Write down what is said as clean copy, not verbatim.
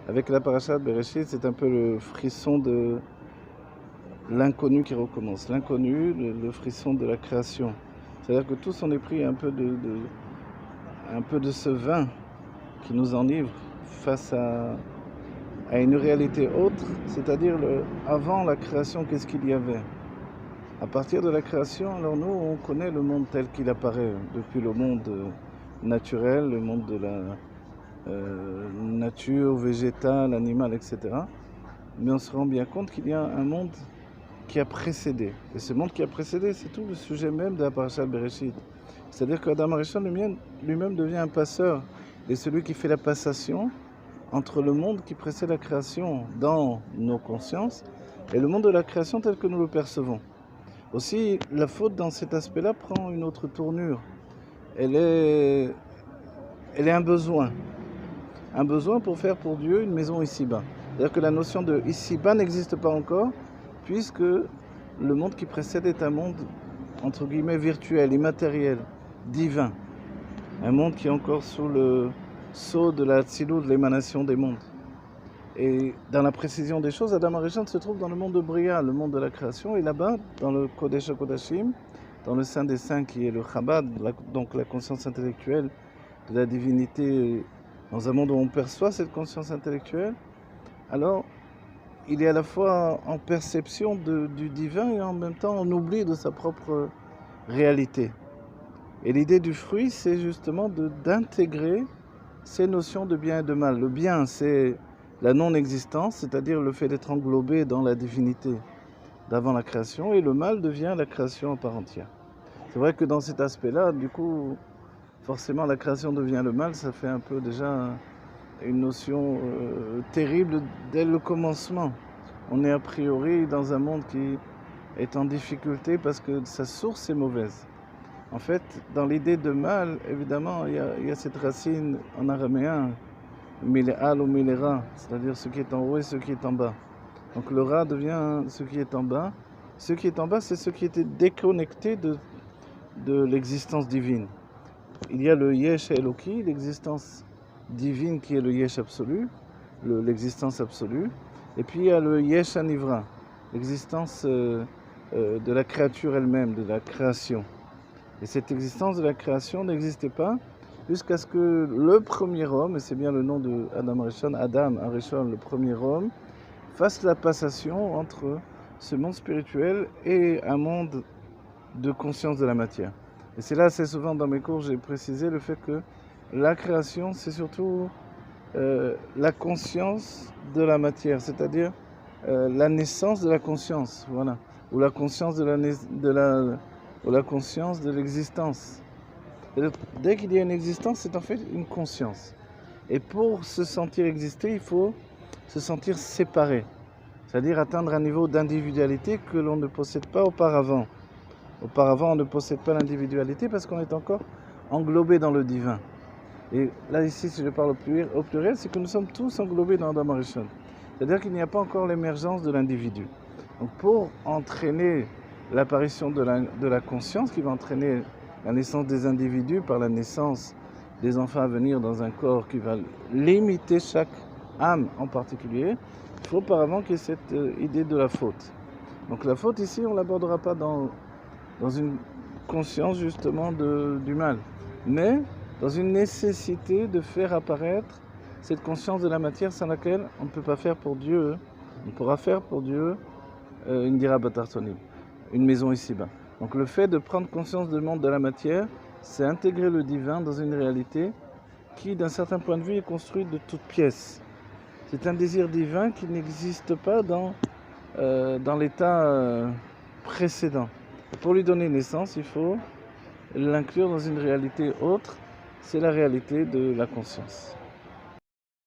Avec la paracha de Bereshit, c'est un peu le frisson de l'inconnu qui recommence. L'inconnu, le frisson de la création. C'est-à-dire que tous on est pris un peu de ce vin qui nous enivre face à une réalité autre, c'est-à-dire avant la création, qu'est-ce qu'il y avait? À partir de la création, alors nous, on connaît le monde tel qu'il apparaît, depuis le monde naturel, le monde de la nature, végétale, animale, etc. Mais on se rend bien compte qu'il y a un monde qui a précédé. Et ce monde qui a précédé, c'est tout le sujet même de la paracha de Bereshit. C'est-à-dire qu'Adam Arishon lui-même devient un passeur, et celui qui fait la passation entre le monde qui précède la création dans nos consciences et le monde de la création tel que nous le percevons. Aussi, la faute dans cet aspect-là prend une autre tournure. Elle est un besoin pour faire pour Dieu une maison ici-bas. C'est-à-dire que la notion de ici-bas n'existe pas encore, puisque le monde qui précède est un monde, entre guillemets, virtuel, immatériel, divin. Un monde qui est encore sous le sceau de la Tzilut, de l'émanation des mondes. Et dans la précision des choses, Adam Arishon se trouve dans le monde de Bria, le monde de la création, et là-bas, dans le Kodesh HaKodashim, dans le Saint des Saints qui est le Chabad, donc la conscience intellectuelle de la divinité, dans un monde où on perçoit cette conscience intellectuelle, alors il est à la fois en perception du divin et en même temps en oubli de sa propre réalité. Et l'idée du fruit, c'est justement d'intégrer ces notions de bien et de mal. Le bien, c'est la non-existence, c'est-à-dire le fait d'être englobé dans la divinité d'avant la création, et le mal devient la création à part entière. C'est vrai que dans cet aspect-là, du coup, forcément la création devient le mal, ça fait un peu déjà une notion terrible dès le commencement. On est a priori dans un monde qui est en difficulté parce que sa source est mauvaise. En fait, dans l'idée de mal, évidemment, il y a cette racine en araméen, miléal ou miléra, c'est-à-dire ce qui est en haut et ce qui est en bas. Donc le ra devient ce qui est en bas. Ce qui est en bas, c'est ce qui était déconnecté de l'existence divine. Il y a le yesh Eloki, l'existence divine qui est le yesh absolu, l'existence absolue. Et puis il y a le yesh Anivra, l'existence de la créature elle-même, de la création. Et cette existence de la création n'existait pas jusqu'à ce que le premier homme, et c'est bien le nom de Adam Arishon, le premier homme, fasse la passation entre ce monde spirituel et un monde de conscience de la matière. Et c'est là, assez souvent dans mes cours, j'ai précisé le fait que la création, c'est surtout la conscience de la matière, c'est-à-dire la naissance de la conscience, voilà, ou la conscience ou la conscience de l'existence. Dès qu'il y a une existence, c'est en fait une conscience. Et pour se sentir exister, il faut se sentir séparé, c'est-à-dire atteindre un niveau d'individualité que l'on ne possède pas auparavant. Auparavant, on ne possède pas l'individualité parce qu'on est encore englobé dans le divin. Et là, ici, si je parle au pluriel, c'est que nous sommes tous englobés dans Adam Arishon. C'est-à-dire qu'il n'y a pas encore l'émergence de l'individu. Donc pour entraîner l'apparition de la conscience qui va entraîner la naissance des individus par la naissance des enfants à venir dans un corps qui va limiter chaque âme en particulier, il faut auparavant qu'il y ait cette idée de la faute. Donc la faute ici, on ne l'abordera pas dans une conscience justement du mal, mais dans une nécessité de faire apparaître cette conscience de la matière sans laquelle on ne peut pas faire pour Dieu. On pourra faire pour Dieu une dira batartonim, une maison ici-bas. Donc le fait de prendre conscience du monde de la matière, c'est intégrer le divin dans une réalité qui, d'un certain point de vue, est construite de toutes pièces. C'est un désir divin qui n'existe pas dans l'état précédent. Pour lui donner naissance, il faut l'inclure dans une réalité autre, c'est la réalité de la conscience.